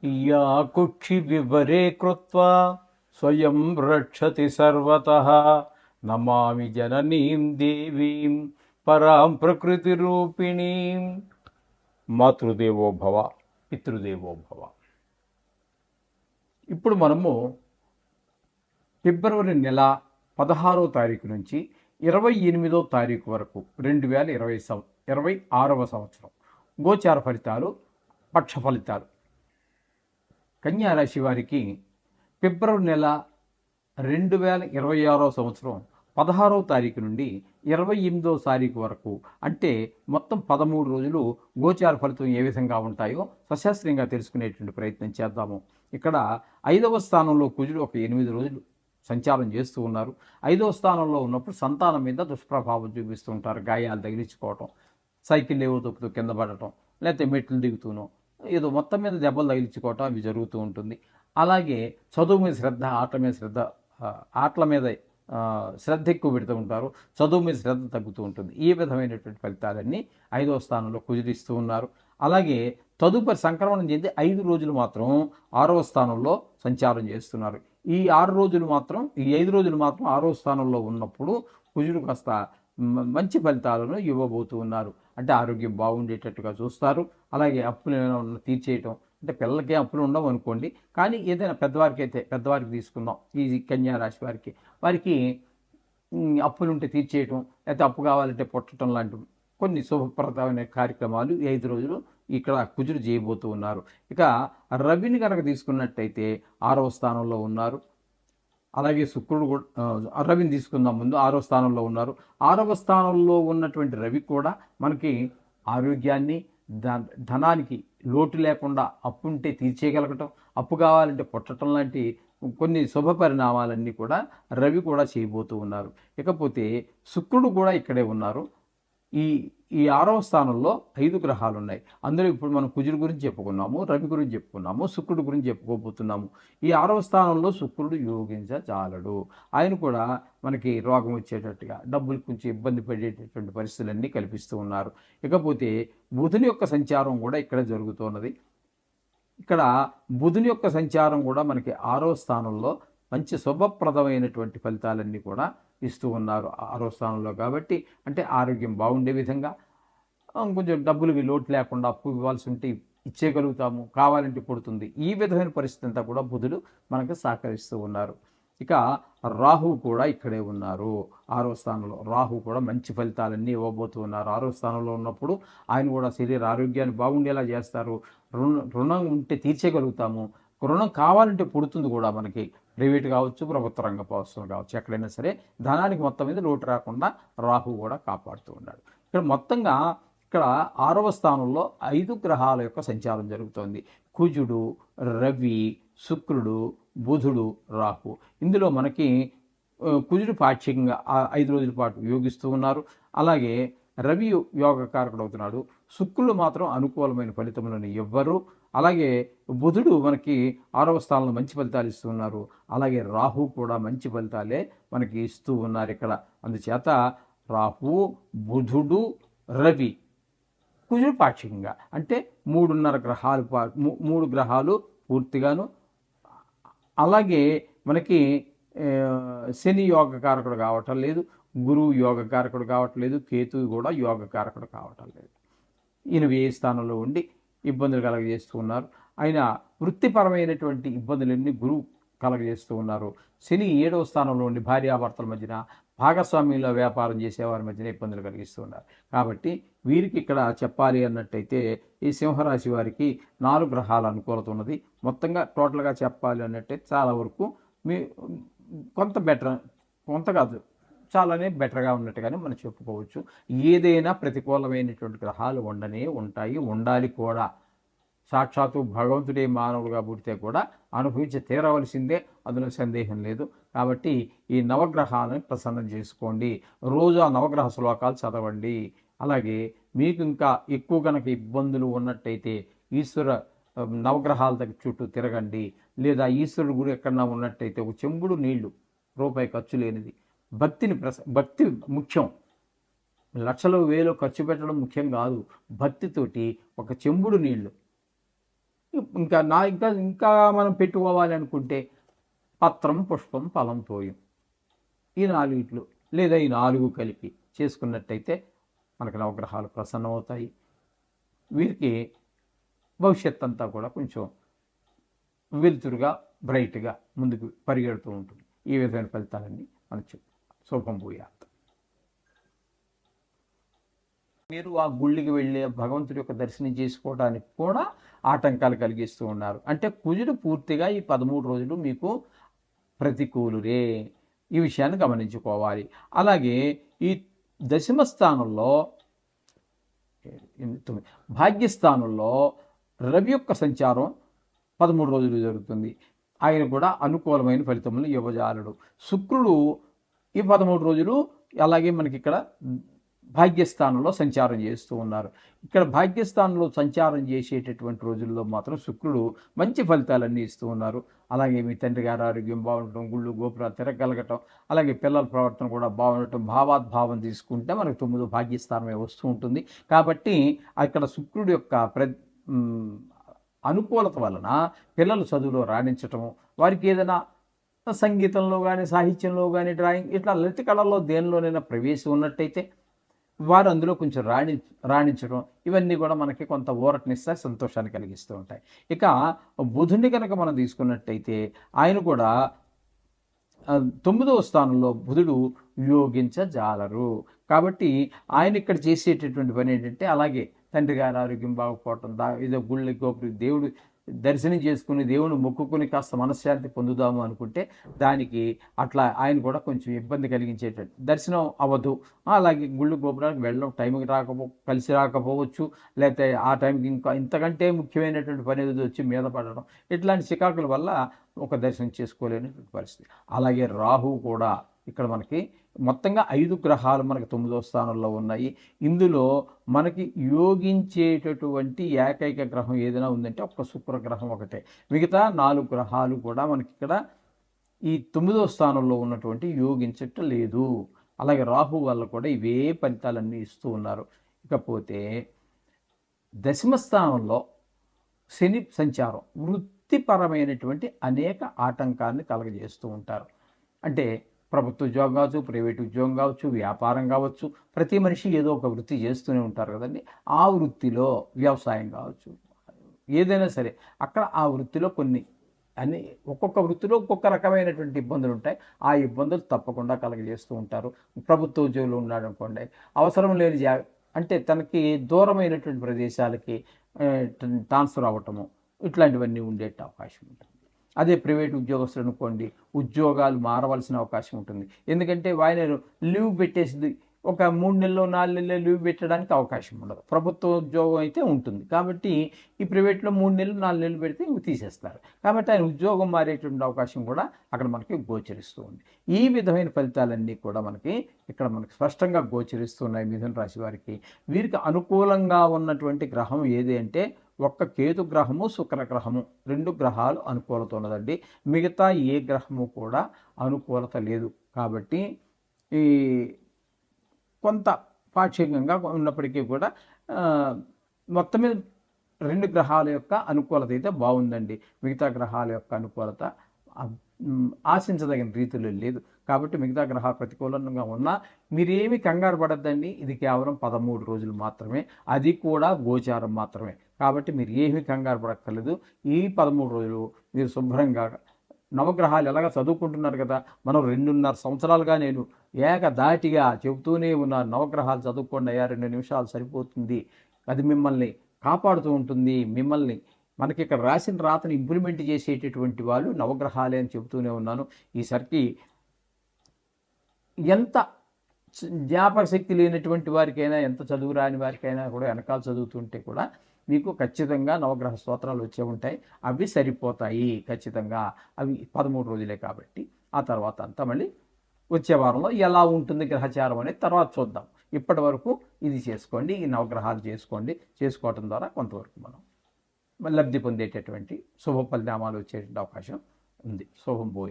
या कुक्षि विवरे कृत्वा स्वयं रक्षति सर्वतः नमामि जननीं देवीं పరాం ప్రకృతి రూపిణీం. మాతృదేవో భవ, పితృదేవో భవ. ఇప్పుడు మనము ఫిబ్రవరి నెల 16వ తారీఖు నుంచి 28వ తారీఖు వరకు 2026వ సంవత్సరం గోచార ఫలితాలు, పక్ష ఫలితాలు. కన్యారాశి వారికి ఫిబ్రవరి నెల 2026వ సంవత్సరం 16వ తారీఖు నుండి 28వ తారీఖు వరకు, అంటే మొత్తం 13 రోజులు గోచార ఫలితం ఏ విధంగా ఉంటాయో సశాస్త్రీయంగా తెలుసుకునేటువంటి ప్రయత్నం చేద్దాము. ఇక్కడ 5వ స్థానంలో కుజుడు ఒక 8 రోజులు సంచారం చేస్తూ ఉన్నారు. 5వ స్థానంలో ఉన్నప్పుడు సంతానం మీద దుష్ప్రభావం చూపిస్తూ ఉంటారు. గాయాలు తగిలించుకోవటం, సైకిల్ ఏవో తొక్కుతూ కింద పడటం, లేకపోతే మెట్లు దిగుతూనో ఏదో మొత్తం మీద దెబ్బలు తగిలించుకోవటం అవి జరుగుతూ ఉంటుంది. అలాగే చదువు మీద శ్రద్ధ, ఆటల మీద శ్రద్ధ ఎక్కువ పెడుతూ ఉంటారు, చదువు మీద శ్రద్ధ తగ్గుతూ ఉంటుంది. ఈ విధమైనటువంటి ఫలితాలన్నీ 5వ స్థానంలో కుదిరిస్తూ ఉన్నారు. అలాగే తదుపరి సంక్రమణం చెంది 5 రోజులు మాత్రం 6వ స్థానంలో సంచారం చేస్తున్నారు. ఈ 5 రోజులు మాత్రం 6వ స్థానంలో ఉన్నప్పుడు కుజుడు కాస్త మంచి ఫలితాలను ఇవ్వబోతూ ఉన్నారు. అంటే ఆరోగ్యం బాగుండేటట్టుగా చూస్తారు. అలాగే అప్పులు తీర్చేయటం, అంటే పిల్లలకే అప్పులు ఉండవు అనుకోండి, కానీ ఏదైనా పెద్దవారికి తీసుకుందాం. ఈ కన్యా రాశి వారికి అప్పులు ఉంటే తీర్చేయటం, లేకపోతే అప్పు కావాలంటే పుట్టడం లాంటి కొన్ని శుభప్రదమైన కార్యక్రమాలు 5 రోజులు ఇక్కడ కుజుడు చేయబోతూ ఉన్నారు. ఇక రవిని కనుక తీసుకున్నట్టయితే 6వ స్థానంలో ఉన్నారు. అలాగే శుక్రుడు కూడా, రవిని తీసుకుందాం ముందు, 6వ స్థానంలో ఉన్నారు. 6వ స్థానంలో ఉన్నటువంటి రవి కూడా మనకి ఆరోగ్యాన్ని, ధనానికి లోటు లేకుండా అప్పు ఉంటే తీర్చేయగలగటం, అప్పు కావాలంటే పుట్టడం లాంటి కొన్ని శుభ పరిణామాలన్నీ కూడా రవి కూడా చేయబోతూ ఉన్నారు. ఇకపోతే శుక్రుడు కూడా ఇక్కడే ఉన్నారు. ఈ 6వ స్థానంలో 5 గ్రహాలు ఉన్నాయి. అందులో ఇప్పుడు మనం కుజుడు గురించి చెప్పుకున్నాము, రవి గురించి చెప్పుకున్నాము, శుక్రుడు గురించి చెప్పుకోబోతున్నాము. ఈ 6వ స్థానంలో శుక్రుడు యోగించజాలడు. ఆయన కూడా మనకి రోగం వచ్చేటట్టుగా, డబ్బులు కొంచెం ఇబ్బంది పడేటటువంటి పరిస్థితులన్నీ కల్పిస్తూ ఉన్నారు. ఇకపోతే బుధుని యొక్క సంచారం కూడా ఇక్కడ జరుగుతున్నది. ఇక్కడ బుధుని యొక్క సంచారం కూడా మనకి 6వ స్థానంలో మంచి శుభప్రదమైనటువంటి ఫలితాలన్నీ కూడా ఇస్తూ ఉన్నారు 6వ స్థానంలో. కాబట్టి అంటే ఆరోగ్యం బాగుండే విధంగా, కొంచెం డబ్బులకి లోటు లేకుండా అప్పు ఇవ్వాల్సి ఉంటే ఇచ్చేయగలుగుతాము, కావాలంటే పుడుతుంది. ఈ విధమైన పరిస్థితి అంతా కూడా బుధుడు మనకు సహకరిస్తూ ఉన్నారు. ఇక రాహువు కూడా ఇక్కడే ఉన్నారు 6వ స్థానంలో. రాహువు కూడా మంచి ఫలితాలన్నీ ఇవ్వబోతూ ఉన్నారు. 6వ స్థానంలో ఉన్నప్పుడు ఆయన కూడా శరీర ఆరోగ్యాన్ని బాగుండేలా చేస్తారు. రుణం ఉంటే తీర్చేయగలుగుతాము, రుణం కావాలంటే పుడుతుంది కూడా మనకి. ప్రైవేట్ కావచ్చు, ప్రభుత్వ రంగ సంస్థలు కావచ్చు, ఎక్కడైనా సరే ధనానికి మొత్తం మీద లోటు రాకుండా రాహు కూడా కాపాడుతూ ఉన్నాడు. ఇక్కడ మొత్తంగా ఇక్కడ 6వ స్థానంలో 5 గ్రహాల యొక్క సంచారం జరుగుతోంది. కుజుడు, రవి, శుక్రుడు, బుధుడు, రాహు. ఇందులో మనకి కుజుడు పాక్షికంగా 5 రోజుల పాటు యోగిస్తూ ఉన్నారు. అలాగే రవి యోగకారకుడు అవుతున్నాడు. శుక్రుడు మాత్రం అనుకూలమైన ఫలితములను ఇవ్వరు. అలాగే బుధుడు మనకి 6వ స్థానంలో మంచి ఫలితాలు ఇస్తూ ఉన్నారు. అలాగే రాహు కూడా మంచి ఫలితాలే మనకి ఇస్తూ ఉన్నారు ఇక్కడ. అందుచేత రాహు, బుధుడు, రవి, కుజుడు పాక్షికంగా, అంటే 3 గ్రహాలు పూర్తిగాను. అలాగే మనకి శని యోగకారకుడు కావటం లేదు, గురువు యోగకారకుడు కావటం లేదు, కేతువు కూడా యోగకారకుడు కావటం లేదు. ఈయన ఏ స్థానంలో ఉండి ఇబ్బందులు కలగజేస్తూ ఉన్నారు. ఆయన వృత్తిపరమైనటువంటి ఇబ్బందులన్నీ గురువు కలగజేస్తూ ఉన్నారు. శని 7వ స్థానంలో ఉండి భార్యాభర్తల మధ్యన, భాగస్వామ్యంలో వ్యాపారం చేసేవారి మధ్యన ఇబ్బందులు కలిగిస్తూ ఉన్నారు. కాబట్టి వీరికి ఇక్కడ చెప్పాలి అన్నట్టయితే ఈ సింహరాశి వారికి 4 గ్రహాల అనుకూలత ఉన్నది. మొత్తంగా టోటల్గా చెప్పాలి అన్నట్టయితే చాలా వరకు కొంత బెటర్, కొంత కాదు చాలానే బెటర్గా ఉన్నట్టుగానే మనం చెప్పుకోవచ్చు. ఏదైనా ప్రతికూలమైనటువంటి గ్రహాలు ఉంటాయి, ఉండాలి కూడా. సాక్షాత్తు భగవంతుడే మానవుడుగా పుడితే కూడా అనుభవించి తీరవలసిందే, అందులో సందేహం లేదు. కాబట్టి ఈ నవగ్రహాలను ప్రసన్నం చేసుకోండి, రోజు ఆ నవగ్రహ శ్లోకాలు చదవండి. అలాగే మీకు ఇంకా ఎక్కువ కనుక ఇబ్బందులు ఉన్నట్టయితే ఈశ్వర నవగ్రహాల దగ్గర చుట్టూ తిరగండి. లేదా ఈశ్వరుడు గుడి ఎక్కడన్నా ఉన్నట్టయితే ఒక చెంబుడు నీళ్లు, రూపాయి ఖర్చు లేనిది. భక్తి ముఖ్యం. లక్షలు వేలు ఖర్చు పెట్టడం ముఖ్యం కాదు. భక్తితోటి ఒక చెంబుడు నీళ్లు ఇంకా మనం పెట్టుకోవాలి అనుకుంటే పత్రం, పుష్పం, ఫలం, తోయం, ఈ నాలుగిట్లు లేదా ఈ 4 కలిపి చేసుకున్నట్టయితే మనకు నవగ్రహాలు ప్రసన్నమవుతాయి. వీరికి భవిష్యత్ అంతా కూడా కొంచెం వెలుతురుగా, బ్రైట్గా ముందుకు పరిగెడుతూ ఉంటుంది. ఈ విధమైన ఫలితాలన్నీ మనం శుభం భూయాత్. మీరు ఆ గుళ్ళకి వెళ్ళే భగవంతుడి యొక్క దర్శనం చేసుకోవడానికి కూడా ఆటంకాలు కలిగిస్తూ ఉన్నారు. అంటే కుజుడు పూర్తిగా ఈ 13 రోజులు మీకు ప్రతికూలురే. ఈ విషయాన్ని గమనించుకోవాలి. అలాగే ఈ దశమ స్థానంలో భాగ్యస్థానంలో రవి యొక్క సంచారం 13 రోజులు జరుగుతుంది. ఆయన కూడా అనుకూలమైన ఫలితములు ఇవ్వజాలడు. శుక్రుడు ఈ 13 రోజులు అలాగే మనకి ఇక్కడ భాగ్యస్థానంలో సంచారం చేస్తూ ఉన్నారు. ఇక్కడ భాగ్యస్థానంలో సంచారం చేసేటటువంటి రోజుల్లో మాత్రం శుక్రుడు మంచి ఫలితాలన్నీ ఇస్తూ ఉన్నారు. అలాగే మీ తండ్రి గారి ఆరోగ్యం బాగుండటం, గుళ్ళు గోపురాలు తిరగలగటం, అలాగే పిల్లల ప్రవర్తన కూడా బాగుండటం, భావాద్భావం తీసుకుంటే మనకు 9 భాగ్యస్థానమే వస్తూ ఉంటుంది. కాబట్టి అక్కడ శుక్రుడు యొక్క అనుకూలత వలన పిల్లలు చదువులో రాణించటము, వారికి ఏదైనా సంగీతంలో కానీ, సాహిత్యంలో కానీ, డ్రాయింగ్ ఇట్లా లలిత కళల్లో దేనిలోనైనా ప్రవేశం ఉన్నట్టయితే వారు అందులో కొంచెం రాణించడం, ఇవన్నీ కూడా మనకి కొంత ఊరటనిస్తాయి, సంతోషాన్ని కలిగిస్తూ ఉంటాయి. ఇక బుధుని కనుక మనం తీసుకున్నట్టయితే ఆయన కూడా 9వ స్థానంలో బుధుడు యోగించజాలరు. కాబట్టి ఆయన ఇక్కడ చేసేటటువంటి పని ఏంటంటే, అలాగే తండ్రి గారి ఆరోగ్యం బాగుపోవటం, ఏదో గుళ్ళకి గోపురి దేవుడు దర్శనం చేసుకుని దేవుని మొక్కుకుని కాస్త మనశ్శాంతి పొందుదాము అనుకుంటే దానికి అట్లా ఆయన కూడా కొంచెం ఇబ్బంది కలిగించేటట్టు దర్శనం అవ్వదు. అలాగే గుళ్ళు గోపురానికి వెళ్ళడం టైంకి కలిసి రాకపోవచ్చు, లేకపోతే ఆ టైంకి ఇంకా ఇంతకంటే ముఖ్యమైనటువంటి పని ఏదో వచ్చి మీద పడడం, ఇట్లాంటి చికాకుల వల్ల ఒక దర్శనం చేసుకోలేనటువంటి పరిస్థితి. అలాగే రాహు కూడా ఇక్కడ మనకి మొత్తంగా 5 గ్రహాలు మనకి 9వ స్థానంలో ఉన్నాయి. ఇందులో మనకి యోగించేటటువంటి ఏకైక గ్రహం ఏదైనా ఉందంటే ఒక్క శుక్రగ్రహం ఒకటే. మిగతా 4 గ్రహాలు కూడా మనకి ఇక్కడ ఈ 9వ స్థానంలో ఉన్నటువంటి యోగించటం లేదు. అలాగే రాహు వల్ల కూడా ఇవే ఫలితాలన్నీ ఇస్తూ ఉన్నారు. ఇకపోతే దశమ స్థానంలో శని సంచారం వృత్తిపరమైనటువంటి అనేక ఆటంకాన్ని కలగజేస్తూ ఉంటారు. అంటే ప్రభుత్వ ఉద్యోగం కావచ్చు, ప్రైవేట్ ఉద్యోగం కావచ్చు, వ్యాపారం కావచ్చు, ప్రతి మనిషి ఏదో ఒక వృత్తి చేస్తూనే ఉంటారు కదండి. ఆ వృత్తిలో వ్యవసాయం కావచ్చు, ఏదైనా సరే అక్కడ ఆ వృత్తిలో ఒక్కొక్క వృత్తిలో ఒక్కొక్క రకమైనటువంటి ఇబ్బందులు ఉంటాయి. ఆ ఇబ్బందులు తప్పకుండా కలగజేస్తూ ఉంటారు. ప్రభుత్వ ఉద్యోగులు ఉన్నాడు అనుకోండి, అవసరం లేని అంటే తనకి దూరమైనటువంటి ప్రదేశాలకి ట్రాన్స్ఫర్ అవ్వటము, ఇట్లాంటివన్నీ ఉండే అవకాశం ఉంటుంది. అదే ప్రైవేట్ ఉద్యోగస్తులు అనుకోండి, ఉద్యోగాలు మారవలసిన అవకాశం ఉంటుంది. ఎందుకంటే ఆయన లీవ్ పెట్టేసి ఒక 3 నెలలు 4 నెలలు లీవ్ పెట్టడానికి అవకాశం ఉండదు. ప్రభుత్వ ఉద్యోగం అయితే ఉంటుంది. కాబట్టి ఈ ప్రైవేట్లో 3 నెలలు 4 నెలలు పెడితే తీసేస్తారు. కాబట్టి ఆయన ఉద్యోగం మారేటువంటి అవకాశం కూడా అక్కడ మనకి గోచరిస్తూ ఉంది. ఈ విధమైన ఫలితాలన్నీ కూడా ఇక్కడ మనకి స్పష్టంగా గోచరిస్తున్నాయి మిథున రాశి వారికి. వీరికి అనుకూలంగా ఉన్నటువంటి గ్రహం ఏది అంటే ఒక్క కేతు గ్రహము, శుక్రగ్రహము, 2 గ్రహాలు అనుకూలత ఉన్నదండి. మిగతా ఏ గ్రహము కూడా అనుకూలత లేదు. కాబట్టి ఈ కొంత పాక్షికంగా ఉన్నప్పటికీ కూడా మొత్తం మీద 2 గ్రహాల యొక్క అనుకూలత అయితే బాగుందండి. మిగతా గ్రహాల యొక్క అనుకూలత ఆశించదగిన రీతిలో లేదు. కాబట్టి మిగతా గ్రహాలు ప్రతికూలంగా ఉన్నా మీరేమి కంగారు పడద్దండి. ఇది కేవలం 13 రోజులు మాత్రమే, అది కూడా గోచారం మాత్రమే. కాబట్టి మీరు ఏమీ కంగారు పడక్కర్లేదు. ఈ 13 రోజులు మీరు శుభ్రంగా నవగ్రహాలు ఎలాగ చదువుకుంటున్నారు కదా, మనం 2.5 సంవత్సరాలుగా నేను ఏకధాటిగా చెబుతూనే ఉన్నాను, నవగ్రహాలు చదువుకోండి అయ్యా, 2 నిమిషాలు సరిపోతుంది, అది మిమ్మల్ని కాపాడుతూ ఉంటుంది. మనకి ఇక్కడ రాసిన రాతను ఇంప్లిమెంట్ చేసేటటువంటి వాళ్ళు నవగ్రహాలే అని చెబుతూనే ఉన్నాను. ఈసారికి ఎంత జ్ఞాపక శక్తి లేనటువంటి వారికైనా, ఎంత చదువు రాని వారికైనా కూడా వెనకాల చదువుతుంటే కూడా మీకు ఖచ్చితంగా నవగ్రహ స్తోత్రాలు వచ్చే ఉంటాయి. అవి సరిపోతాయి ఖచ్చితంగా. అవి 13 రోజులే కాబట్టి ఆ తర్వాత అంతా మళ్ళీ వచ్చే వారంలో ఎలా ఉంటుంది గ్రహచారం అనేది తర్వాత చూద్దాం. ఇప్పటి వరకు ఇది చేసుకోండి, ఈ నవగ్రహాలు చేసుకోవటం ద్వారా కొంతవరకు మనం లబ్ధి పొందేటటువంటి శుభ పరిణామాలు వచ్చేటువంటి అవకాశం ఉంది. శుభం భూయ.